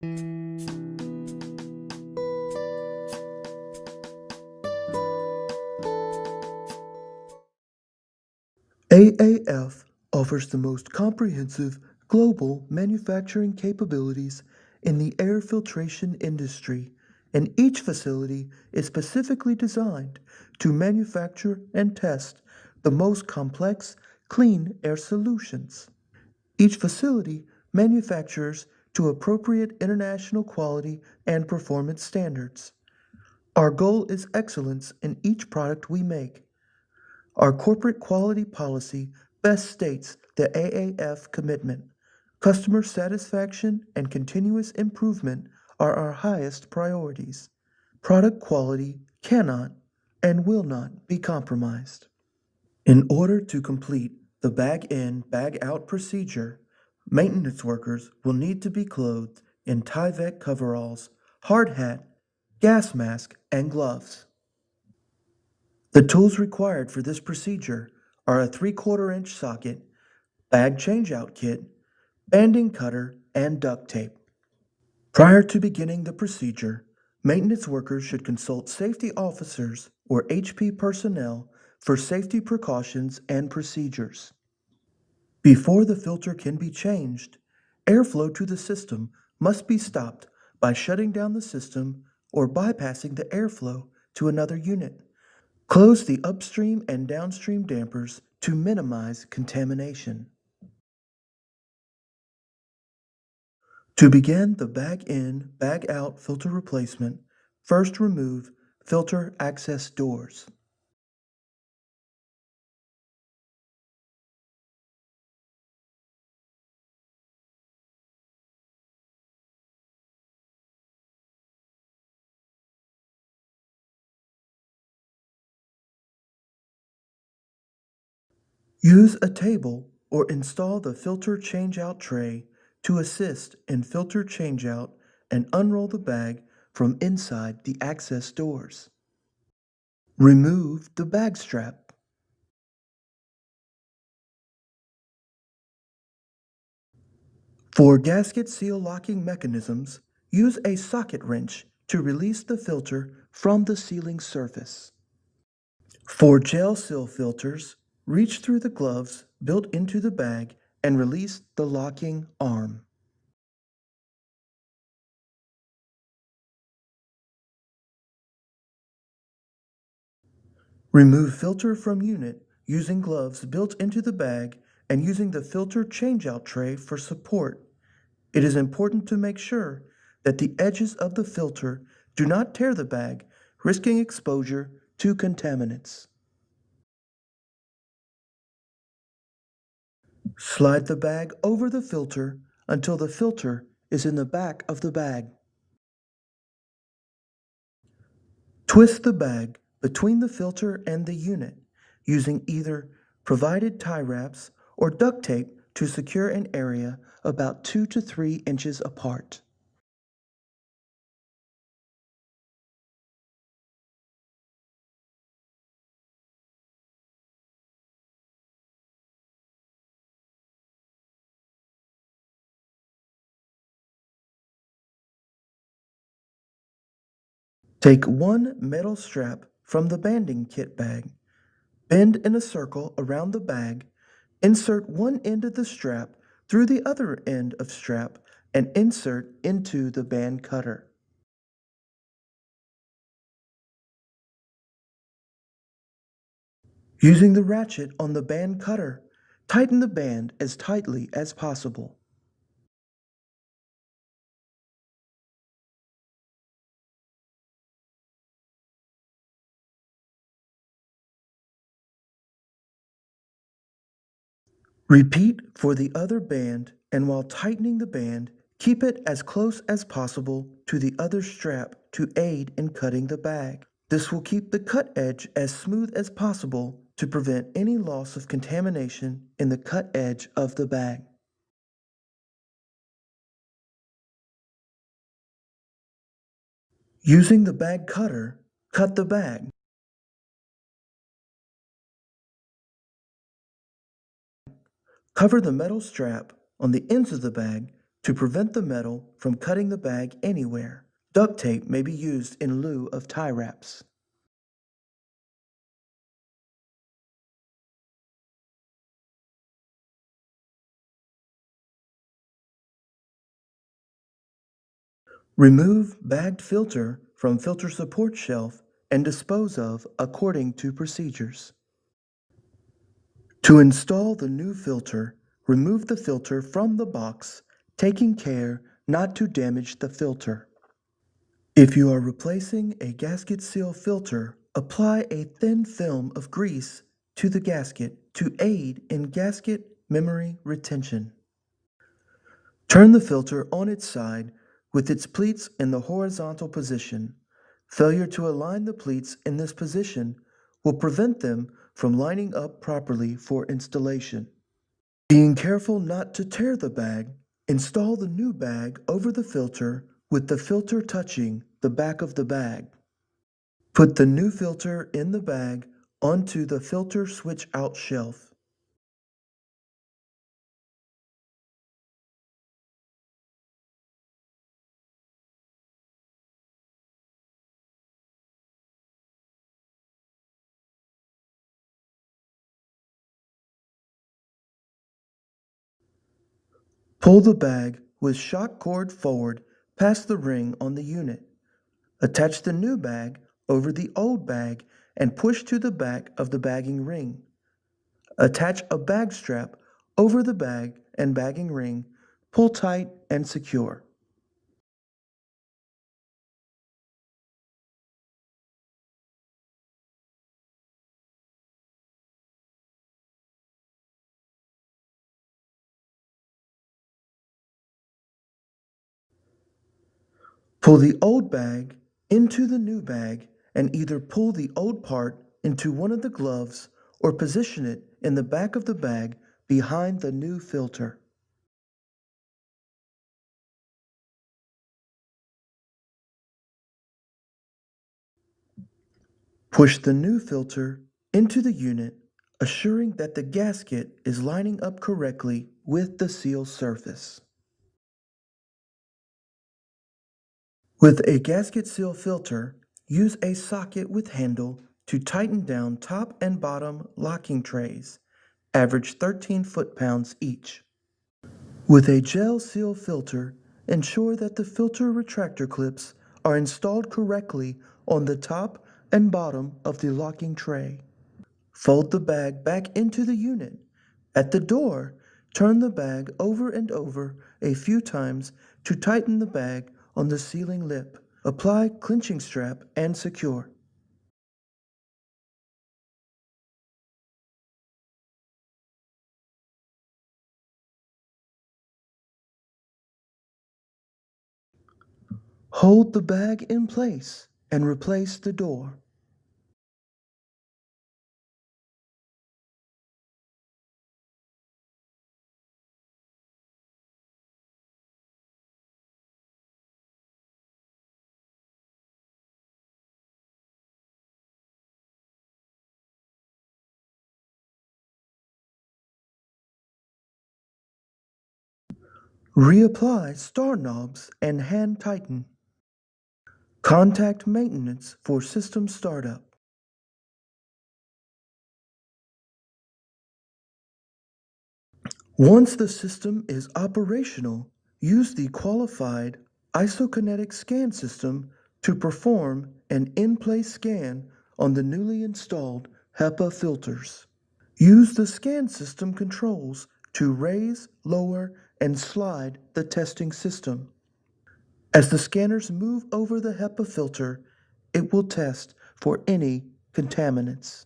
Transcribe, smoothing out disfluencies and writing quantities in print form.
AAF offers the most comprehensive global manufacturing capabilities in the air filtration industry, and each facility is specifically designed to manufacture and test the most complex clean air solutions. Each facility manufactures to appropriate international quality and performance standards. Our goal is excellence in each product we make. Our corporate quality policy best states the AAF commitment. Customer satisfaction and continuous improvement are our highest priorities. Product quality cannot and will not be compromised. In order to complete the bag in, bag out procedure, maintenance workers will need to be clothed in Tyvek coveralls, hard hat, gas mask, and gloves. The tools required for this procedure are a 3/4 inch socket, bag changeout kit, banding cutter, and duct tape. Prior to beginning the procedure, maintenance workers should consult safety officers or HP personnel for safety precautions and procedures. Before the filter can be changed, airflow to the system must be stopped by shutting down the system or bypassing the airflow to another unit. Close the upstream and downstream dampers to minimize contamination. To begin the bag in, bag out filter replacement, first remove filter access doors. Use a table or install the filter changeout tray to assist in filter changeout and unroll the bag from inside the access doors. Remove the bag strap. For gasket seal locking mechanisms, use a socket wrench to release the filter from the sealing surface. For gel seal filters, reach through the gloves built into the bag and release the locking arm. Remove filter from unit using gloves built into the bag and using the filter changeout tray for support. It is important to make sure that the edges of the filter do not tear the bag, risking exposure to contaminants. Slide the bag over the filter until the filter is in the back of the bag. Twist the bag between the filter and the unit using either provided tie wraps or duct tape to secure an area about 2 to 3 inches apart. Take one metal strap from the banding kit bag, bend in a circle around the bag, insert one end of the strap through the other end of strap, and insert into the band cutter. Using the ratchet on the band cutter, tighten the band as tightly as possible. Repeat for the other band, and while tightening the band, keep it as close as possible to the other strap to aid in cutting the bag. This will keep the cut edge as smooth as possible to prevent any loss of contamination in the cut edge of the bag. Using the bag cutter, cut the bag. Cover the metal strap on the ends of the bag To prevent the metal from cutting the bag anywhere, duct tape may be used in lieu of tie wraps. Remove bagged filter from filter support shelf and dispose of according to procedures. To install the new filter, remove the filter from the box, taking care not to damage the filter. If you are replacing a gasket seal filter, apply a thin film of grease to the gasket to aid in gasket memory retention. Turn the filter on its side with its pleats in the horizontal position. Failure to align the pleats in this position will prevent them from lining up properly for installation. Being careful not to tear the bag, install the new bag over the filter with the filter touching the back of the bag. Put the new filter in the bag onto the filter switch out shelf. Pull the bag with shock cord forward past the ring on the unit. Attach the new bag over the old bag and push to the back of the bagging ring. Attach a bag strap over the bag and bagging ring. Pull tight and secure. Pull the old bag into the new bag and either pull the old part into one of the gloves or position it in the back of the bag behind the new filter. Push the new filter into the unit, assuring that the gasket is lining up correctly with the seal surface. With a gasket seal filter, use a socket with handle to tighten down top and bottom locking trays, average 13 foot-pounds each. With a gel seal filter, ensure that the filter retractor clips are installed correctly on the top and bottom of the locking tray. Fold the bag back into the unit. At the door, turn the bag over and over a few times to tighten the bag on the sealing lip. Apply clinching strap and secure. Hold the bag in place and replace the door. Reapply star knobs and hand tighten. Contact maintenance for system startup. Once the system is operational, use the qualified isokinetic scan system to perform an in-place scan on the newly installed HEPA filters. Use the scan system controls to raise, lower, and slide the testing system. As the scanners move over the HEPA filter, it will test for any contaminants.